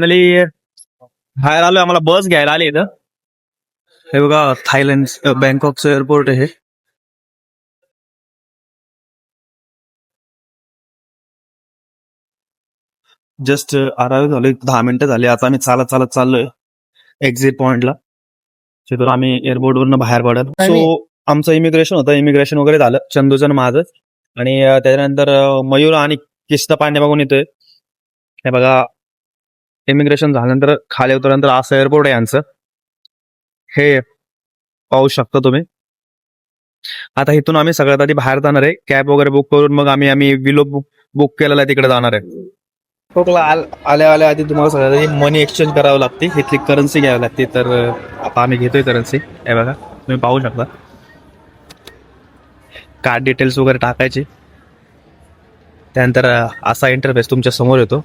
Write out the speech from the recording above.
Finally बाहेर आलोय. आम्हाला बस घ्यायला आली इथं. हे बघा थायलंड बँकॉकचं एअरपोर्ट आहे. जस्ट अराईव्ह झालोय. 10 मिनिटं झाली. आता आम्ही चालत चालत चाललोय एक्झिट पॉइंटला, तिथून आम्ही एअरपोर्ट वरनं बाहेर पडल. सो आमचं इमिग्रेशन होतं. इमिग्रेशन वगैरे झालं चंदूचं माझं. आणि त्याच्यानंतर मयूर आणि किस्त पांडे बघून येतोय. हे बघा इमिग्रेशन झाल्यानंतर खाली उतरल्यानंतर असं एअरपोर्ट आहे यांचं. हे पाहू शकता तुम्ही. आता इथून आम्ही सगळ्यात आधी बाहेर जाणार आहे. कॅब वगैरे बुक करून मग आम्ही विलो बुक केलेला आहे, तिकडे जाणार आहे. आल्या आल्या आधी तुम्हाला सगळ्यात आधी मनी एक्सचेंज करावं लागते. इथली करन्सी घ्यावी लागते. तर आता आम्ही घेतोय करन्सी. हे बघा तुम्ही पाहू शकता. कार्ड डिटेल्स वगैरे टाकायचे. त्यानंतर असा इंटरफेस तुमच्या समोर येतो.